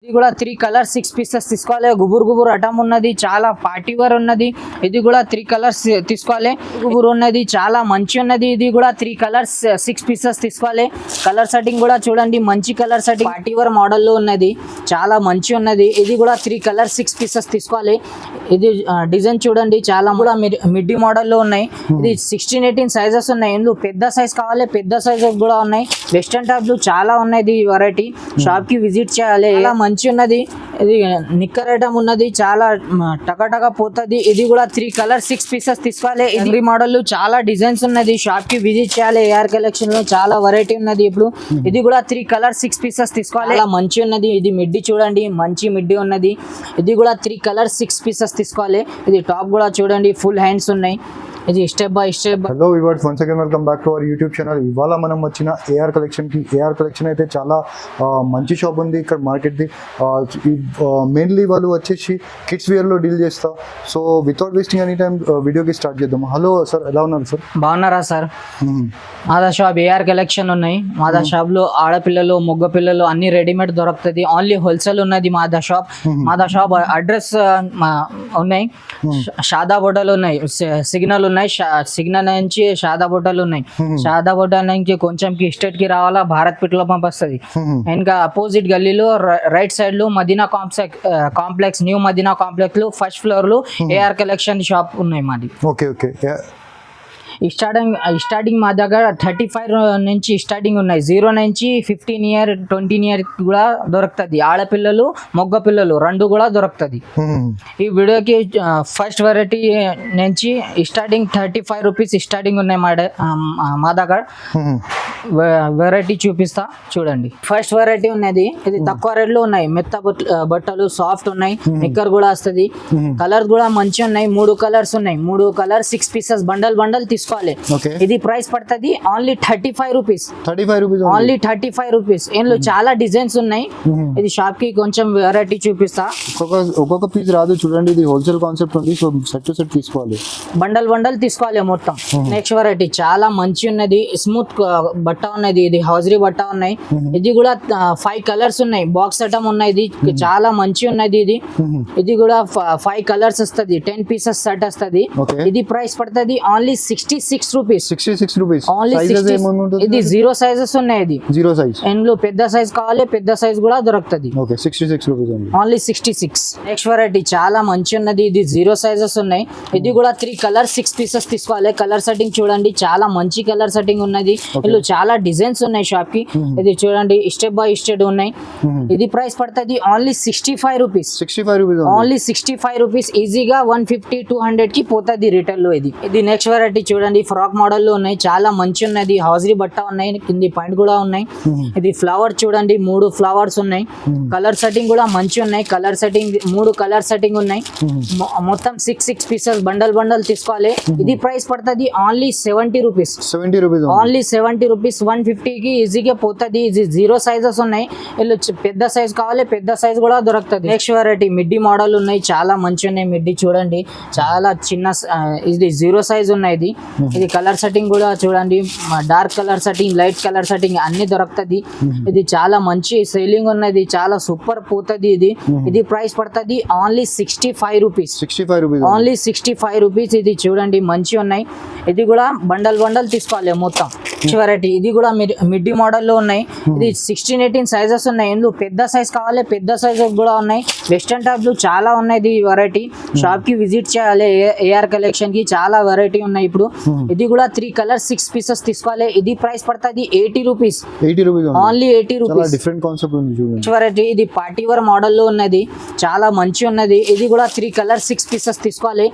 ఇది కూడా 3 colours 6 pieces తీసుకోవాలి. గుబురు అటం ఉన్నది, చాలా పార్టీ వేర్ ఉన్నది. ఇది కూడా 3 కలర్స్ తీసుకోవాలి. గుబురు ఉన్నది, చాలా మంచి ఉన్నది. ఇది కూడా 3 కలర్స్ 6 పీసెస్ తీసుకోవాలి. కలర్ సెట్టింగ్ కూడా చూడండి, మంచి colour setting party wear model లో ఉన్నది, చాలా మంచి ఉన్నది. ఇది కూడా 3 కలర్స్ 6 పీసెస్ తీసుకోవాలి. ఇది డిజైన్ చూడండి, చాలా కూడా మిడ్డీ మోడల్ లో ఉన్నాయి. ఇది 16-18 సైజెస్ ఉన్నాయి. ఇందులో పెద్ద సైజ్ కావాలి, పెద్ద సైజెస్ కూడా ఉన్నాయి. వెస్టర్న్ టైప్ లో చాలా ఉన్నాయి. ఇది వెరైటీ షాప్ కి విజిట్ చేయాలి. మంచి ఉన్నది. ఇది నిక్కర్ ఐటమ్ ఉన్నది, చాలా టకా పోతుంది. ఇది కూడా 3 కలర్స్ 6 పీసెస్ తీసుకోవాలి. ఇది మోడల్ చాలా డిజైన్స్ ఉన్నది, షాప్ కి విజిట్ చేయాలి. ఏఆర్ కలెక్షన్ లో చాలా వెరైటీ ఉన్నది. ఇప్పుడు ఇది కూడా 3 కలర్స్ 6 పీసెస్ తీసుకోవాలి. చాలా మంచి ఉన్నది. ఇది మిడ్డీ చూడండి, మంచి మిడ్డీ ఉన్నది. ఇది కూడా 3 కలర్స్ 6 పీసెస్ తీసుకోవాలి. ఇది టాప్ కూడా చూడండి, ఫుల్ హ్యాండ్స్ ఉన్నాయి. ఇది step by step. Hello viewers, once again welcome back to our YouTube channel. ఇవాళ మనం వచ్చిన ఏఆర్ కలెక్షన్కి. ఏఆర్ కలెక్షన్ అయితే చాలా మంచి షాప్ ఉంది ఇక్కడ మార్కెట్ది. మెయిన్లీ వాళ్ళు వచ్చేసి కిడ్స్ వేర్లో డీల్ చేస్తా. So without wasting any time వీడియోకి స్టార్ట్ చేద్దాం. హలో సార్, ఎలా ఉన్నారు సార్? బాగున్నారా సార్? మాదా షాప్ ఏఆర్ కలెక్షన్ ఉన్నాయి. మాదా షాప్ లో ఆడపిల్లలు, మగ పిల్లలు అన్ని రెడీమేడ్ దొరుకుతుంది. ఓన్లీ హోల్సేల్ ఉన్నది మాదా షాప్. మాదా షాప్ అడ్రస్ ఉన్నాయి, షాదా బోటలు ఉన్నాయి, సిగ్నల్ ఉన్నాయి. సిగ్నల్ నుంచి షాదా బోటలు ఉన్నాయి. షాదా బోటల్ నుంచి కొంచెం స్టేట్ కి రావాలా, భారత్ పెట్రోల్ వస్తుంది. ఇంకా అపోజిట్ గల్లీలో రైట్ సైడ్ లో Madina complex, new Madina complex లో ఫస్ట్ ఫ్లోర్ లో ఏఆర్ కలెక్షన్ షాప్ ఉన్నాయి మాది. Okay okay. స్టార్టింగ్ మా దగ్గర 35 నుంచి స్టార్టింగ్ ఉన్నాయి. 0 నుంచి 15 ఇయర్ 20 ఇయర్ కూడా దొరుకుతుంది. ఆడపిల్లలు, మగ పిల్లలు రెండు కూడా దొరుకుతుంది. ఈ వీడియోకి ఫస్ట్ వెరైటీ నుంచి స్టార్టింగ్ 35 రూపీస్ స్టార్టింగ్ ఉన్నాయి మా దగ్గర. వెరైటీ చూపిస్తా చూడండి. ఫస్ట్ వెరైటీ ఉన్నది, ఇది తక్కువ రేట్ లో ఉన్నాయి. మెత్త బట్టలు సాఫ్ట్ ఉన్నాయి, నిక్కర్ కూడా వస్తుంది. కలర్స్ కూడా మంచి ఉన్నాయి. 3 కలర్స్ ఉన్నాయి. 3 కలర్స్ 6 పీసెస్ బండల్ తీసుకోవాలి. ఇది ప్రైస్ పడుతుంది ఓన్లీ 35 రూపీస్. Only 35 rupees. ఇందులో చాలా డిజైన్స్ ఉన్నాయి. ఇది షాప్ కి కొంచెం వెరైటీ చూపిస్తా. ఒక్కొక్క పీస్ రాదు చూడండి, ఇది హోల్సేల్ కాన్సెప్ట్ ఉంది. సో సెట్ టు సెట్ తీసుకోవాలి, బండల్ తీసుకోవాలి మొత్తం. నెక్స్ట్ వెరైటీ చాలా మంచి ఉన్నది, స్మూత్ బట్ట ఉన్నది. ఇది హౌజరీ బట్ట ఉన్నాయి. ఇది కూడా 5 కలర్స్ ఉన్నాయి. బాక్స్ ఐటమ్ ఉన్నాయి. ఇది చాలా మంచి ఉన్నది. ఇది కూడా 5 కలర్స్ వస్తుంది. 10 పీసెస్ సెట్ వస్తుంది. ఇది ప్రైస్ పడుతుంది ఓన్లీ 66 రూపీస్. 66 రూపీస్. ఇది 0 సైజెస్ ఉన్నాయి. ఇది 0 సైజ్. ఇందులో పెద్ద సైజ్ కావాలి, పెద్ద సైజ్ కూడా దొరుకుతుంది. Okay, 66 rupees only 66. Next variety చాలా మంచి ఉన్నది. ఇది 0 సైజెస్ ఉన్నాయి. ఇది కూడా 3 కలర్ 6 పీసెస్ తీసుకోవాలి. కలర్ సెట్టింగ్ చూడండి, చాలా మంచి కలర్ సెట్టింగ్ ఉన్నది. ఇందులో చాలా డిజైన్స్ ఉన్నాయి షాప్ కి. ఇది చూడండి, స్టెప్ బై స్టెప్ ఉన్నాయి. ఇది ప్రైస్ పడుతుంది ఓన్లీ 65 రూపీస్. Only 65 rupees. ఈజీగా 150-200 కి పోతుంది రిటైల్ లో. ఇది నెక్స్ట్ వెరైటీ చూడండి, ఫ్రాక్ మోడల్ లో ఉన్నాయి. చాలా మంచి ఉన్నది. హౌజరీ బట్ట ఉన్నాయి, కింది పాయింట్ కూడా ఉన్నాయి. ఇది ఫ్లవర్ చూడండి, 3 ఫ్లవర్స్ ఉన్నాయి. కలర్ సెట్టింగ్ కూడా మంచి ఉన్నాయి. కలర్ సెట్టింగ్ 3 కలర్ సెట్టింగ్ ఉన్నాయి. మొత్తం 6 పీసెస్ బండల్ తీసుకోవాలి. ఇది ప్రైస్ పడుతుంది ఓన్లీ 70 రూపీస్. Only 70 rupees. 150 కి ఈజీగా పోతుంది. ఇది 0 సైజెస్ ఉన్నాయి. వీళ్ళు పెద్ద సైజ్ కావాలి, పెద్ద సైజ్ కూడా దొరుకుతుంది. నెక్స్ట్ వెరైటీ మిడ్డీ మోడల్ ఉన్నాయి. చాలా మంచి ఉన్నాయి. మిడ్డీ చూడండి, చాలా చిన్న. ఇది 0 సైజ్ ఉన్నాయి. ఇది కలర్ సెట్టింగ్ కూడా చూడండి, dark colour setting, light colour setting అన్ని దొరుకుతుంది. ఇది చాలా మంచి సేలింగ్ ఉన్నది, చాలా సూపర్ పోతుంది. ఇది ప్రైస్ పడుతుంది ఓన్లీ 65 రూపీస్. Only 65 rupees. ఇది చూడండి, మంచి ఉన్నాయి. ఇది కూడా బండల్ తీసుకోవాలి మొత్తం. వెరైటీ ఇది కూడా మిడ్డీ మోడల్ లో ఉన్నాయి. ఇది 16-18 సైజెస్ ఉన్నాయి. ఇందులో పెద్ద సైజ్ కావాలి, పెద్ద సైజ్ కూడా ఉన్నాయి. వెస్టర్న్ టైప్ లో చాలా ఉన్నాయి. ఇది వెరైటీ షాప్ కి విజిట్ చేయాలి. ఏఆర్ కలెక్షన్ కి చాలా వెరైటీ ఉన్నాయి. ఇప్పుడు ఇది కూడా 3 కలర్ 6 పీసెస్ తీసుకోవాలి. ఇది ప్రైస్ పడుతుంది 80 rupees. Only 80 rupees. Different concept ఉంది. వెరైటీ ఇది పార్టీ వేర్ మోడల్ లో ఉన్నది, చాలా మంచి ఉన్నది. ఇది కూడా 3 కలర్ 6 పీసెస్ తీసుకోవాలి.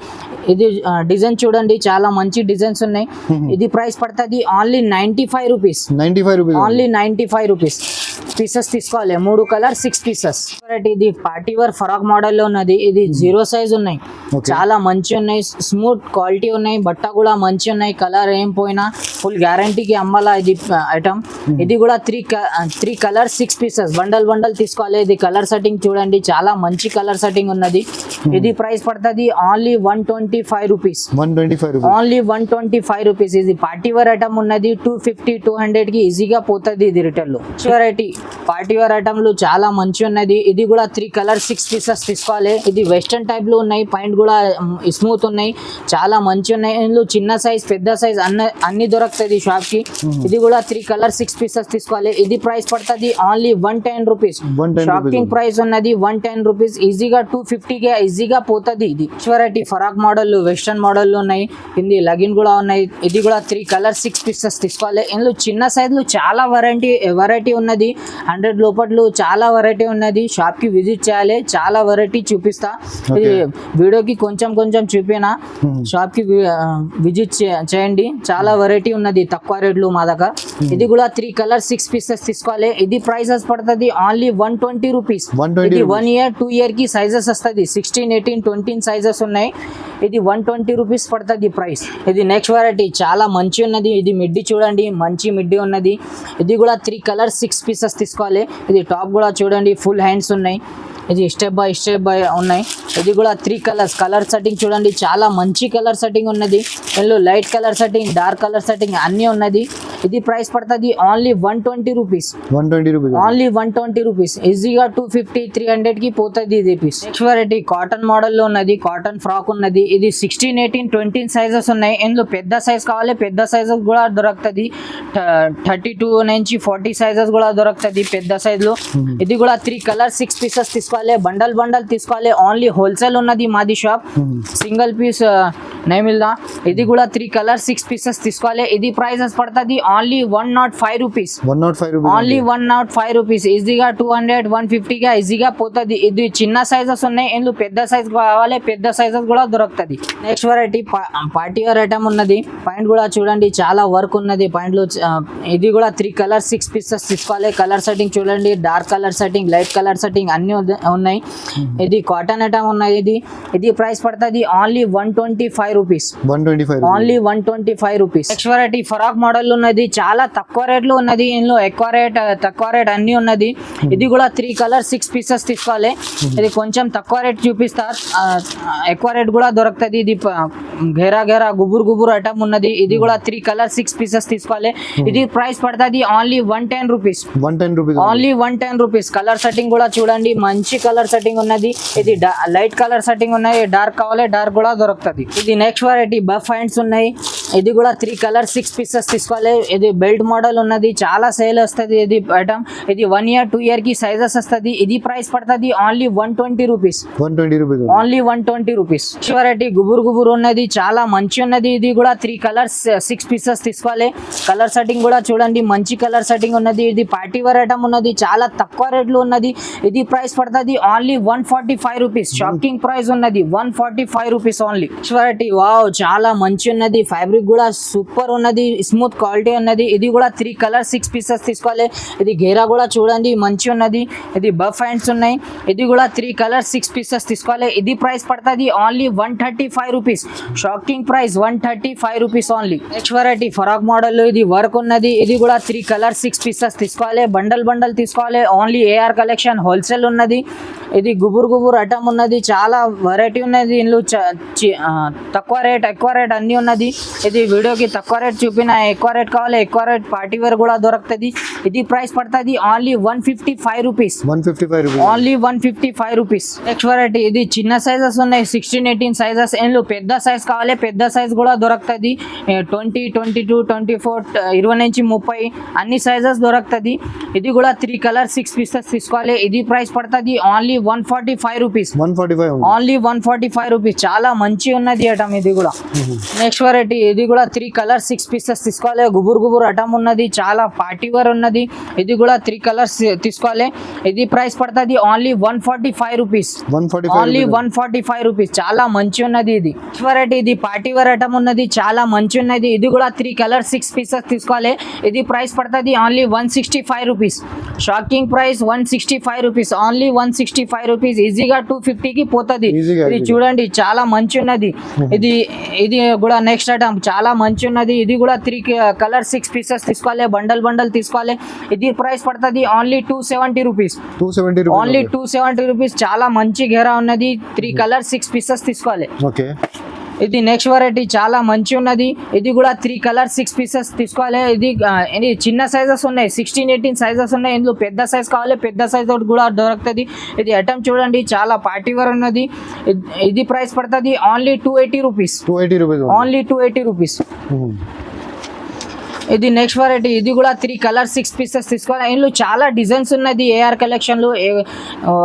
ఇది డిజైన్ చూడండి, చాలా మంచి డిజైన్స్ ఉన్నాయి. ఇది ప్రైస్ పడుతుంది only 95 rupees. Only 95 rupees. Pieces తీసుకోవాలి. 3 కలర్ 6 పీసెస్. ఇది పార్టీ వేర్ ఫ్రాక్ మోడల్ లో ఉన్నది. ఇది 0 సైజ్ ఉన్నాయి. చాలా మంచి ఉన్నాయి. స్మూత్ క్వాలిటీ ఉన్నాయి. బట్ట కూడా మంచి ఉన్నాయి. కలర్ ఏం పోయినా ఫుల్ గ్యారంటీకి అమ్మాలా ఇది ఐటమ్. ఇది కూడా 3 కలర్ 6 పీసెస్ బండల్ తీసుకోవాలి. ఇది కలర్ సెట్టింగ్ చూడండి, చాలా మంచి కలర్ సెట్టింగ్ ఉన్నది. ఇది ప్రైస్ పడుతుంది ఓన్లీ 125 రూపీస్. Only 125 rupees. ఇది పార్టీ వేర్ ఐటమ్ ఉన్నది. 250-200 కి ఈజీగా పోతుంది ఇది రిటైల్ లో. వెరైటీ పార్టీ వేర్ ఐటమ్లు చాలా మంచి ఉన్నది. ఇది కూడా 3 కలర్ 6 పీసెస్ తీసుకోవాలి. ఇది వెస్టర్న్ టైప్ లో ఉన్నాయి, పాయింట్ కూడా స్మూత్ ఉన్నాయి, చాలా మంచి ఉన్నాయి. ఇందులో చిన్న సైజ్ పెద్ద సైజ్ అన్ని దొరుకుతుంది షాప్ కి. ఇది కూడా 3 కలర్ 6 పీసెస్ తీసుకోవాలి. ఇది ప్రైస్ పడుతుంది ఓన్లీ 110 రూపీస్. షాపింగ్ ప్రైస్ ఉన్నది 110 రూపీస్. ఈజీగా 250 గా ఈజీగా పోతుంది. ఇది వెరైటీ ఫరాక్ మోడల్ వెస్టర్న్ మోడల్ ఉన్నాయి, ఇది లగిన్ కూడా ఉన్నాయి. ఇది కూడా 3 కలర్ 6 పీసెస్ తీసుకోవాలి. ఇందులో చిన్న సైజులు చాలా వెరైటీ ఉన్నది. 100 లోపట్లు చాలా వెరైటీ ఉన్నది. షాప్ కి విజిట్ చేయాలి, చాలా వెరైటీ చూపిస్తా. ఇది వీడియోకి కొంచెం చూపినా, షాప్ కి విజిట్ చేయండి. చాలా వెరైటీ ఉన్నది తక్కువ రేట్లు మా దగ్గర. ఇది కూడా 3 కలర్ 6 పీసెస్ తీసుకోవాలి. ఇది ప్రైసెస్ పడుతుంది ఓన్లీ 120 రూపీస్. ఇది 1 ఇయర్ 2 ఇయర్ కి సైజెస్ వస్తుంది. 16, 18, 20 సైజెస్ ఉన్నాయి. ఇది 120 రూపీస్ పడుతుంది ప్రైస్. ఇది నెక్స్ట్ వెరైటీ చాలా మంచి ఉన్నది. ఇది మిడ్డీ చూడండి, మంచి మిడ్డీ ఉన్నది. ఇది కూడా 3 కలర్ 6 పీసెస్ తీసుకోవాలి. ఇది టాప్ కూడా చూడండి, ఫుల్ హ్యాండ్స్ ఉన్నాయి. ఇది స్టెప్ బై ఉన్నాయి. ఇది కూడా 3 కలర్ సెట్టింగ్ చూడండి, చాలా మంచి కలర్ సెట్టింగ్ ఉన్నది. ఇందులో light colour setting, dark colour setting అన్నీ ఉన్నది. ఇది ప్రైస్ పడుతుంది ఓన్లీ 120 రూపీస్. Only 120 rupees. ఈజీగా 250, 300 కి పోతుంది ఇది piece. Next variety cotton model లో ఉన్నది, కాటన్ ఫ్రాక్ ఉన్నది. ఇది 16, 18, 20 సైజెస్ ఉన్నాయి. ఇందులో పెద్ద సైజ్ కావాలి, పెద్ద సైజెస్ కూడా దొరుకుతుంది. 32 నుంచి 40 సైజెస్ కూడా దొరుకుతుంది పెద్ద సైజ్ లో. ఇది కూడా 3 కలర్ 6 పీసెస్ తీసుకోవాలి. బండల్ తీసుకోవాలి. ఓన్లీ హోల్సేల్ ఉన్నది మాది షాప్, సింగిల్ పీస్ నైమిల్దా. ఇది కూడా 3 కలర్ 6 పీసెస్ తీసుకోవాలి. ఇది ప్రైసెస్ పడుతుంది ఓన్లీ 105 రూపీస్. Only 105 rupees. ఈజీగా 200, 150 గా ఈజీగా పోతుంది. ఇది చిన్న సైజెస్ ఉన్నాయి, ఇందులో పెద్ద సైజ్ కావాలి, పెద్ద సైజెస్ కూడా దొరుకుతుంది. Next variety party wear item ఉన్నది. పాయింట్ కూడా చూడండి, చాలా వర్క్ ఉన్నది పాయింట్ లో. ఇది కూడా 3 కలర్ 6 పీసెస్ తీసుకోవాలి. కలర్ సెట్టింగ్ చూడండి, dark colour setting, light colour setting అన్ని ఉన్నాయి. ఇది కాటన్ ఐటమ్ ఉన్నది. ఇది ప్రైస్ పడుతుంది only 125 rupees. Only 125 rupees. Next variety ఫరాక్ model ఉన్నది, చాలా తక్కువ రేట్లో ఉన్నది. ఇందులో ఎక్కువ రేట్ తక్కువ రేట్ అన్ని ఉన్నది. ఇది కూడా 3 కలర్ 6 పీసెస్ తీసుకోవాలి. ఇది కొంచెం తక్కువ రేట్ చూపిస్తారు, ఎక్కువ రేట్ కూడా దొరుకుతుంది. ఇది గేరా గుబురు ఐటమ్ ఉన్నది. ఇది కూడా 3 కలర్ 6 పీసెస్ తీసుకోవాలి. ఇది ప్రైస్ పడుతుంది only 110 rupees. Only 110 rupees. Colour setting కూడా చూడండి, మంచి కలర్ సెట్టింగ్ ఉన్నది. ఇది లైట్ కలర్ సెట్టింగ్ ఉన్నాయి, డార్క్ కావాలి డార్క్ కూడా దొరుకుతుంది. ఇది నెక్స్ట్ వెరైటీ బఫ్ హ్యాండ్స్ ఉన్నాయి. ఇది కూడా 3 కలర్ 6 పీసెస్ తీసుకోవాలి. ఇది బెల్ట్ మోడల్ ఉన్నది, చాలా సేల్ వస్తుంది ఇది ఐటమ్. ఇది 1 ఇయర్ 2 ఇయర్ కి సైజెస్ వస్తుంది. ఇది ప్రైస్ పడుతుంది only 120 rupees. Only 120 rupees. Variety గుబురు ఉన్నది, చాలా మంచి ఉన్నది. ఇది కూడా 3 కలర్ 6 పీసెస్ తీసుకోవాలి. కలర్ సెట్టింగ్ కూడా చూడండి, మంచి కలర్ సెట్టింగ్ ఉన్నది. ఇది పార్టీ వేర్ ఐటమ్ ఉన్నది, చాలా తక్కువ రేట్లో ఉన్నది. ఇది ప్రైస్ పడుతుంది ఓన్లీ 145 రూపీస్. షాకింగ్ ప్రైస్ ఉన్నది 145 రూపీస్ ఓన్లీ. వెరైటీ వావ్, చాలా మంచి ఉన్నది. ఫ్యాబ్రిక్ కూడా సూపర్ ఉన్నది, స్మూత్ క్వాలిటీ ఉన్నది. ఇది కూడా 3 కలర్ 6 పీసెస్ తీసుకోవాలి. ఇది గేరా కూడా చూడండి, మంచి ఉన్నది. ఇది బఫ్ హ్యాండ్స్ ఉన్నాయి. ఇది కూడా 3 కలర్ 6 పీసెస్ తీసుకోవాలి. ఇది ప్రైస్ పడుతుంది only 135 rupees. Shocking price 135 rupees only. Next variety ఫరాక్ model, ఇది వర్క్ ఉన్నది. ఇది కూడా 3 కలర్ 6 పీసెస్ తీసుకోవాలి. బండల్ తీసుకోవాలి. ఓన్లీ ఏఆర్ కలెక్షన్ హోల్సేల్ ఉన్నది. ఇది గుబురు ఐటమ్ ఉన్నది, చాలా వెరైటీ ఉన్నది. ఇందులో తక్కువ రేట్ ఎక్కువ రేట్ అన్ని ఉన్నది. ఇది వీడియోకి తక్కువ రేట్ చూపిన, ఎక్కువ రేట్ కావాలి ఎక్కువ రేట్ పార్టీ వేర్ కూడా దొరుకుతుంది. ఇది ప్రైస్ పడుతుంది only 155 rupees. Only 155 rupees. Next variety, ఇది చిన్న సైజెస్ ఉన్నాయి, 16, 18 సైజెస్. ఇందులో పెద్ద సైజ్ కావాలి, పెద్ద సైజ్ కూడా దొరుకుతుంది. 20, 22, 24, 20 నుంచి 30 అన్ని సైజెస్ దొరుకుతుంది. ఇది కూడా 3 కలర్ 6 పీసెస్ తీసుకోవాలి. ఇది ప్రైస్ పడుతుంది ఓన్లీ 145 రూపీస్. Only 145 rupees. చాలా మంచి ఉన్నది ఐటమ్ ఇది కూడా. నెక్స్ట్ వెరైటీ, ఇది కూడా 3 కలర్ 6 పీసెస్ తీసుకోవాలి. గుబురు ఐటమ్ ఉన్నది, చాలా పార్టీ వేర్ ఉన్నది. ఇది కూడా 3 కలర్స్ తీసుకోవాలి. ఇది ప్రైస్ పడుతుంది ఓన్లీ 145 రూపీస్. Only 145 rupees. చాలా మంచి ఉన్నది ఇది. నెక్స్ట్ వెరైటీ, ఇది పార్టీ వేర్ ఐటమ్ ఉన్నది, చాలా మంచి ఉన్నది. ఇది కూడా 3 కలర్ 6 పీసెస్ తీసుకోవాలి. ఇది ప్రైస్ పడుతుంది only 165 rupees. Shocking price 165 rupees. Only 165 rupees. ఈజీగా 250 కి పోతుంది. ఇది చూడండి, చాలా మంచి ఉన్నది. ఇది కూడా నెక్స్ట్ ఐటమ్ చాలా మంచి ఉన్నది. ఇది కూడా 3 కలర్ 6 పీసెస్ తీసుకోవాలి. బండల్ తీసుకోవాలి. ఇది ప్రైస్ పడుతుంది ఓన్లీ 270 రూపీస్. Only 270 rupees. చాలా మంచి గేరా ఉన్నది. 3 కలర్ 6 పీసెస్ తీసుకోవాలి. ఇది నెక్స్ట్ వెరైటీ చాలా మంచి ఉన్నది. ఇది కూడా 3 కలర్ 6 పీసెస్ తీసుకోవాలి. ఇది చిన్న సైజెస్ ఉన్నాయి, 16-18 సైజెస్ ఉన్నాయి. ఇందులో పెద్ద సైజ్ కావాలి, పెద్ద సైజ్ కూడా దొరుకుతుంది. ఇది ఐటమ్ చూడండి చాలా పార్టీ వేర్ ఉన్నది. ఇది ప్రైస్ పడుతుంది only 280 rupees. 280 rupees only 280 rupees. ఇది నెక్స్ట్ వెరైటీ. ఇది కూడా 3 కలర్ 6 పీసెస్ తీసుకోవాలి. ఇందులో చాలా డిజైన్స్ ఉన్నది ఏఆర్ కలెక్షన్లో.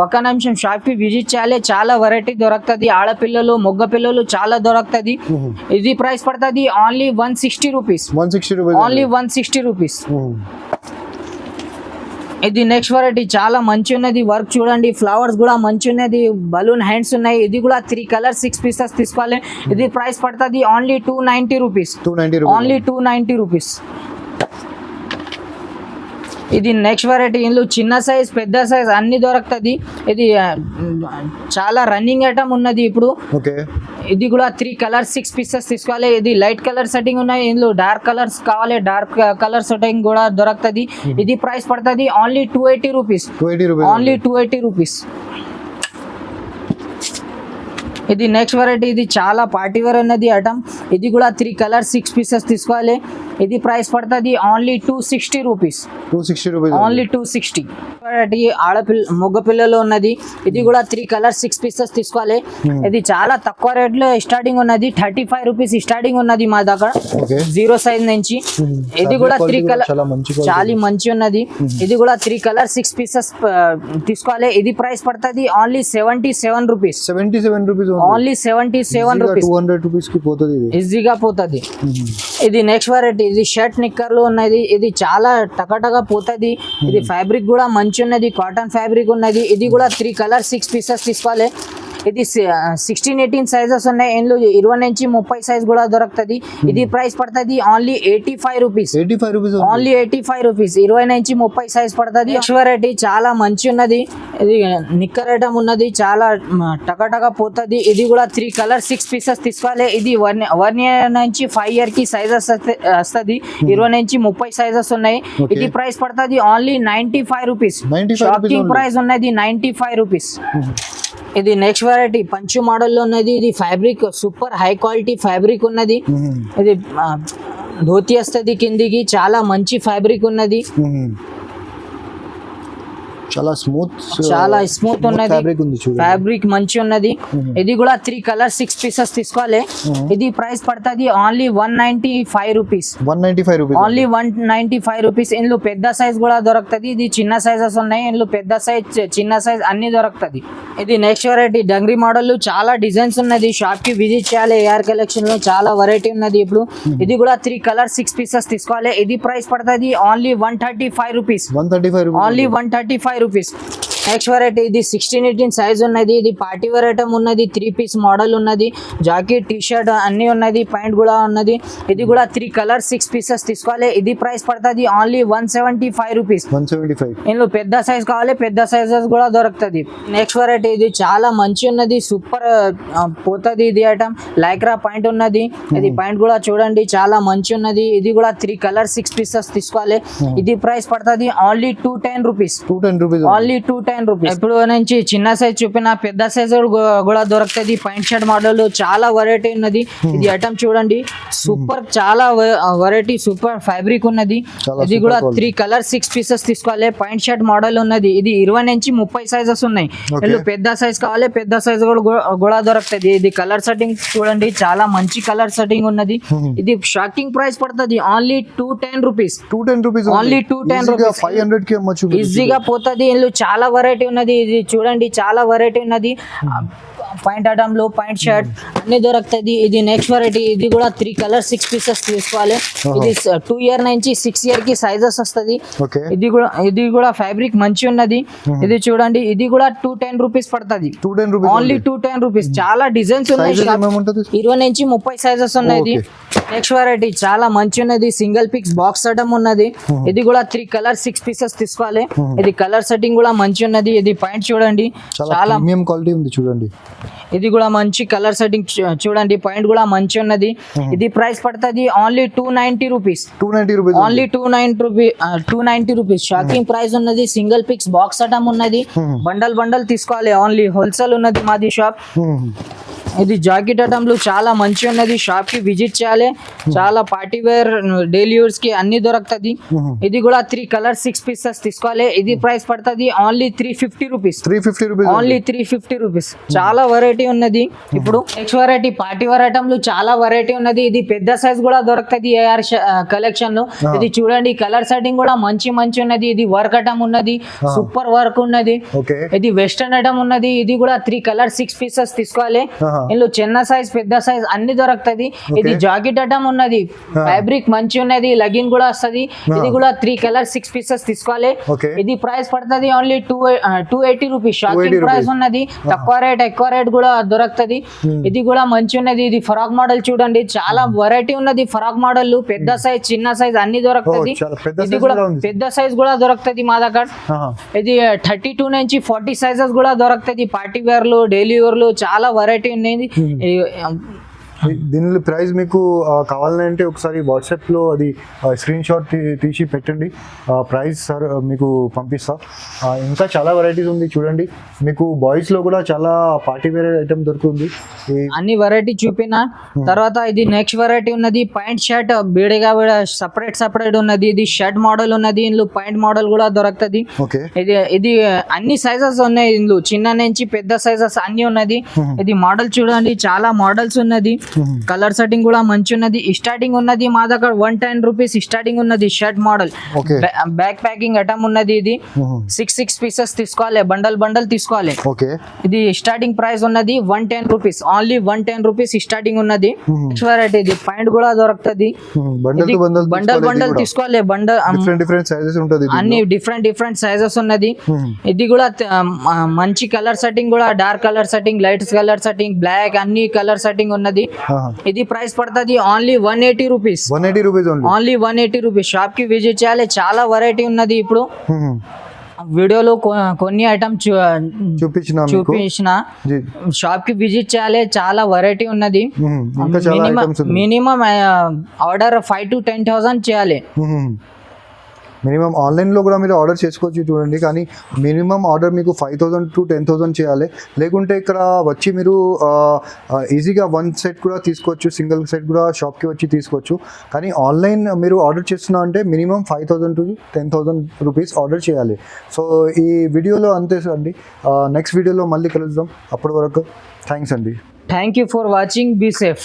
ఒక నిమిషం షాప్కి విజిట్ చేయాలి, చాలా వెరైటీ దొరుకుతుంది. ఆడపిల్లలు మొగ్గ పిల్లలు చాలా దొరుకుతుంది. ఇది ప్రైస్ పడుతుంది only 160 rupees. 160 rupees only 160 rupees. ఇది నెక్స్ట్ వెరైటీ చాలా మంచి ఉన్నది. వర్క్ చూడండి, ఫ్లవర్స్ కూడా మంచి ఉన్నది, బలూన్ హ్యాండ్స్ ఉన్నాయి. ఇది కూడా 3 కలర్ 6 పీసెస్ తీసుకోవాలి. ఇది ప్రైస్ పడుతుంది ఓన్లీ 290 రూపీస్. 290 only 290 rupees. ఇది నెక్స్ట్ వెరైటీ. ఇందులో చిన్న సైజ్ పెద్ద సైజ్ అన్ని దొరుకుతుంది. ఇది చాలా రన్నింగ్ ఐటమ్ ఉన్నది ఇప్పుడు. ఓకే. ఇది కూడా 3 కలర్ 6 పీసెస్ తీసుకోవాలి. ఇది లైట్ కలర్ సెట్టింగ్ ఉన్నాయి. ఇందులో డార్క్ కలర్స్ కావాలి, డార్క్ కలర్ సెట్టింగ్ కూడా దొరుకుతుంది. ఇది ప్రైస్ పడుతుంది only 280 rupees. 280 rupees only 280 rupees. ఇది నెక్స్ట్ వెరైటీ. ఇది చాలా పార్టీ వేర్ ఉన్నది ఐటమ్. ఇది కూడా 3 కలర్ 6 పీసెస్ తీసుకోవాలి. ఇది ప్రైస్ పడుతుంది only 260 rupees. 260 rupees only 260. Variety మొగ్గ పిల్లలు ఉన్నది. ఇది కూడా 3 కలర్ 6 పీసెస్ తీసుకోవాలి. ఇది చాలా తక్కువ రేట్ లో స్టార్టింగ్ ఉన్నది, 35 రూపీస్ స్టార్టింగ్ ఉన్నది మా దగ్గర, 0 సైజ్ నుంచి. ఇది కూడా 3 కలర్ చాలా మంచి ఉన్నది. ఇది కూడా 3 కలర్ 6 పీసెస్ తీసుకోవాలి. ఇది ప్రైస్ పడుతుంది only 77 rupees. 77 rupees only 77 rupees. 200 rupees కి పోతుంది, ఈజీగా పోతుంది. ఇది నెక్స్ట్ వెరైటీ. ఇది షర్ట్ నిక్కర్లు ఉన్నది. ఇది చాలా టకటగా పోతుంది. ఇది ఫ్యాబ్రిక్ కూడా మంచి ఉన్నది, కాటన్ ఫ్యాబ్రిక్ ఉన్నది. ఇది కూడా 3 కలర్ 6 పీసెస్ తీసుకోవాలి. ఇది 16-18 సైజెస్ ఉన్నాయి. ఇందులో 20 నుంచి 30 సైజ్ కూడా దొరుకుతుంది. ఇది ప్రైస్ పడుతుంది only 85 rupees. 85 rupees only 85 rupees. 20 నుంచి 30 సైజ్ పడుతుంది. నెక్స్ట్ వెరైటీ చాలా మంచి ఉన్నది. ఇది నిక్కర్ ఐటమ్ ఉన్నది, చాలా టకటగా పోతుంది. ఇది కూడా 3 కలర్ 6 పీసెస్ తీసుకోవాలి. ఇది 1 ఇయర్ నుంచి 5 ఇయర్ కి సైజెస్ వస్తుంది. 20 నుంచి 30 సైజెస్ ఉన్నాయి. ఇది ప్రైస్ పడుతుంది ఓన్లీ 95 రూపీస్. షాపింగ్ ప్రైస్ ఉన్నది 95 రూపీస్. ఇది నెక్స్ట్ వెరైటీ. పంచు మోడల్ లో ఉన్నది. ఇది fabric super high quality fabric ఉన్నది. ఇది ధోతి వస్తుంది కిందికి, చాలా మంచి ఫ్యాబ్రిక్ ఉన్నది. చాలా స్మూత్ ఉన్నది, ఫ్యాబ్రిక్ మంచి ఉన్నది. ఇది కూడా 3 కలర్ 6 పీసెస్ తీసుకోవాలి. ఇది ప్రైస్ పడుతుంది only 195 rupees. 195 rupees only 195 rupees. ఇందులో పెద్ద సైజ్ కూడా దొరుకుతుంది. ఇది చిన్న సైజెస్ ఉన్నాయి. ఇందులో పెద్ద సైజ్ చిన్న సైజ్ అన్ని దొరుకుతుంది. ఇది నెక్స్ట్ వెరైటీ. డంగ్రీ మోడల్ చాలా డిజైన్స్ ఉన్నది. షాప్ కి విజిట్ చేయాలి. ఏఆర్ కలెక్షన్ లో చాలా వెరైటీ ఉన్నది ఇప్పుడు. ఇది కూడా 3 కలర్ 6 పీసెస్ తీసుకోవాలి. ఇది ప్రైస్ పడుతుంది only 135 rupees. Only 135 rupees. Next variety. ఇది 16-18 సైజ్ ఉన్నది. ఇది పార్టీ వేర్ ఐటమ్ ఉన్నది. 3 పీస్ మోడల్ ఉన్నది. జాకెట్ టీ షర్ట్ అన్ని ఉన్నది, ప్యాంట్ కూడా ఉన్నది. ఇది కూడా 3 కలర్ 6 పీసెస్ తీసుకోవాలి. ఇది ప్రైస్ పడుతుంది ఓన్లీ 175 రూపీస్. 175. ఇందులో పెద్ద సైజ్ కావాలి, పెద్ద సైజెస్ కూడా దొరుకుతుంది. Next variety. ఇది చాలా మంచి ఉన్నది, సూపర్ పోతుంది. ఇది ఐటమ్ లైక్రా పాయింట్ ఉన్నది. ఇది పాయింట్ కూడా చూడండి చాలా మంచి ఉన్నది. ఇది కూడా 3 కలర్ 6 పీసెస్ తీసుకోవాలి. ఇది ప్రైస్ పడుతుంది ఓన్లీ 210 రూపీస్. Only 210 rupees. ఇప్పుడు నుంచి చిన్న సైజ్ చూపిన, పెద్ద సైజ్ కూడా దొరుకుతుంది. పాయింట్ షర్ట్ మోడల్ చాలా వెరైటీ ఉన్నది. ఇది ఐటమ్ చూడండి సూపర్, చాలా వెరైటీ సూపర్ ఫ్యాబ్రిక్ ఉన్నది. ఇది కూడా 3 కలర్ 6 పీసెస్ తీసుకోవాలి. పాయింట్ షర్ట్ మోడల్ ఉన్నది. ఇది 20 నుంచి 30 సైజెస్ ఉన్నాయి. ఇందులో పెద్ద సైజ్ కావాలి, పెద్ద సైజ్ కూడా దొరుకుతుంది. ఇది కలర్ సెట్టింగ్ చూడండి చాలా మంచి కలర్ సెట్టింగ్ ఉన్నది. ఇది షాకింగ్ ప్రైస్ పడుతుంది ఓన్లీ 210 రూపీస్. Only 210 rupees. 500 కి అమ్మొచ్చు, ఈజీగా పోతుంది. ఇందులో చాలా వెరైటీ ఉన్నది. ఇది చూడండి చాలా వెరైటీ ఉన్నది. పాయింట్ ఐటమ్ లో పాయింట్ షర్ట్ అన్ని దొరుకుతుంది. ఇది నెక్స్ట్ వెరైటీ. ఇది కూడా 3 కలర్ 6 పీసెస్ తీసుకోవాలి. ఇది 2 ఇయర్ నుంచి 6 ఇయర్ కి సైజెస్ వస్తుంది. ఇది కూడా ఫ్యాబ్రిక్ మంచి ఉన్నది. ఇది చూడండి ఇది కూడా 210 రూపీస్ పడుతుంది. Only 210 rupees. చాలా డిజైన్స్ ఉన్నాయి. 20 నుంచి 30 సైజెస్ ఉన్నాయి. నెక్స్ట్ వెరైటీ చాలా మంచి ఉన్నది. సింగిల్ పిక్స్ బాక్స్ ఐటమ్ ఉన్నది. ఇది కూడా 3 కలర్ 6 పీసెస్ తీసుకోవాలి. ఇది కలర్ సెట్టింగ్ కూడా మంచి ఉన్నది. ఇది పాయింట్ చూడండి చాలా ప్రీమియం క్వాలిటీ ఉంది చూడండి. ఇది కూడా మంచి కలర్ సెట్టింగ్ చూడండి, పాయింట్ కూడా మంచి ఉన్నది. ఇది ప్రైస్ పడుతుంది only 290 rupees. Only 290 rupees. Shocking price ఉన్నది. సింగిల్ పిక్స్ బాక్స్ ఐటమ్ ఉన్నది. బండల్ తీసుకోవాలి. ఓన్లీ హోల్సేల్ ఉన్నది మాది షాప్. ఇది జాకెట్ ఐటమ్లు చాలా మంచి ఉన్నది, షాప్ కి విజిట్ చేయాలి. చాలా పార్టీ వేర్ డైలీ యూస్ కి అన్ని దొరుకుతుంది. ఇది కూడా 3 కలర్స్ 6 పీసెస్ తీసుకోవాలి. ఇది ప్రైస్ పడుతుంది only 350 rupees. 350 rupees only 350 rupees. చాలా వెరైటీ ఉన్నది. ఇప్పుడు నెక్స్ట్ వెరైటీ పార్టీ వేర్ ఐటమ్లు చాలా వెరైటీ ఉన్నది. ఇది పెద్ద సైజ్ కూడా దొరుకుతుంది ఏఆర్ కలెక్షన్ లో. ఇది చూడండి కలర్ సెట్టింగ్ కూడా మంచి ఉన్నది. ఇది వర్క్ ఐటమ్ ఉన్నది, సూపర్ వర్క్ ఉన్నది. ఓకే, ఇది వెస్టర్న్ ఐటమ్ ఉన్నది. ఇది కూడా 3 కలర్ 6 పీసెస్ తీసుకోవాలి. ఇందులో చిన్న సైజ్ పెద్ద సైజ్ అన్ని దొరుకుతుంది. ఇది జాకెట్ ఐటమ్ ఉన్నది, ఫ్యాబ్రిక్ మంచి ఉన్నది, లగిన్ కూడా వస్తుంది. ఇది కూడా 3 కలర్ 6 పీసెస్ తీసుకోవాలి. ఇది ప్రైస్ పడుతుంది ఓన్లీ 280 రూపీస్. షాపింగ్ ప్రైస్ ఉన్నది, తక్కువ రేట్ కూడా దొరుకుతుంది. ఇది కూడా మంచి ఉన్నది. ఇది ఫ్రాక్ మోడల్ చూడండి, చాలా వెరైటీ ఉన్నది. ఫ్రాక్ మోడల్ పెద్ద సైజ్ చిన్న సైజ్ అన్ని దొరుకుతుంది. ఇది కూడా పెద్ద సైజ్ కూడా దొరుకుతుంది మా దగ్గర. ఇది 32 నుంచి 40 సైజెస్ కూడా దొరుకుతుంది. పార్టీ వేర్ లో డైలీ వేర్ లో చాలా వెరైటీ ఉన్నాయి. దీనిలో ప్రైస్ మీకు కావాలంటే ఒకసారి వాట్సాప్లో అది స్క్రీన్ షాట్ తీసి పెట్టండి. ప్రైస్ సార్ మీకు పంపిస్తా. ఇంకా చాలా వెరైటీస్ ఉంది చూడండి. మీకు బాయ్స్లో కూడా చాలా పార్టీ వేర్ ఐటమ్ దొరుకుతుంది. అన్ని వెరైటీ చూపిన తర్వాత ఇది నెక్స్ట్ వెరైటీ ఉన్నది. పాయింట్ షర్ట్ బీడిగా సపరేట్ ఉన్నది. ఇది షర్ట్ మోడల్ ఉన్నది. ఇందులో పాయింట్ మోడల్ కూడా దొరుకుతుంది. ఇది అన్ని సైజెస్ ఉన్నాయి. ఇందులో చిన్న నుంచి పెద్ద సైజెస్ అన్ని ఉన్నది. ఇది మోడల్ చూడండి, చాలా మోడల్స్ ఉన్నది. కలర్ సెట్టింగ్ కూడా మంచి ఉన్నది. స్టార్టింగ్ ఉన్నది మా దగ్గర 110 రూపీస్ స్టార్టింగ్ ఉన్నది. Shirt model back packing item ఉన్నది. ఇది 6 పీసెస్ తీసుకోవాలి, బండల్ తీసుకోవాలి. ఇది స్టార్టింగ్ ప్రైస్ ఉన్నది 110 రూపీస్. ఓన్లీ 110 రూపీస్ స్టార్టింగ్ ఉన్నది. వెరైటీ ఇది పాయింట్ కూడా దొరుకుతుంది. బండల్ తీసుకోవాలి. అన్ని డిఫరెంట్ సైజెస్ ఉన్నది. ఇది కూడా మంచి కలర్ సెట్టింగ్ కూడా, dark colour setting, light colour setting, black అన్ని కలర్ సెట్టింగ్ ఉన్నది. ఇది ప్రైస్ పడుతుంది only 180 rupees. Only 180 rupees. Shop కి విజిట్ చేయాలి, చాలా వెరైటీ ఉన్నది. ఇప్పుడు వీడియోలో కొన్ని ఐటమ్ చూపించిన షాప్ కి విజిట్ చేయాలి, చాలా వెరైటీ ఉన్నది. మినిమం ఆర్డర్ 5,000 to 10,000 చేయాలి. మినిమం ఆన్లైన్లో కూడా మీరు ఆర్డర్ చేసుకోవచ్చు చూడండి. కానీ మినిమం ఆర్డర్ మీకు 5,000 to 10,000 చేయాలి. లేకుంటే ఇక్కడ వచ్చి మీరు ఈజీగా 1 సెట్ కూడా తీసుకోవచ్చు, సింగిల్ సెట్ కూడా షాప్కి వచ్చి తీసుకోవచ్చు. కానీ ఆన్లైన్ మీరు ఆర్డర్ చేస్తున్నా అంటే మినిమం 5,000 to 10,000 రూపీస్ ఆర్డర్ చేయాలి. సో ఈ వీడియోలో అంతే అండి. నెక్స్ట్ వీడియోలో మళ్ళీ కలుద్దాం. అప్పటి వరకు థ్యాంక్స్ అండి. Thank you for watching. Be safe.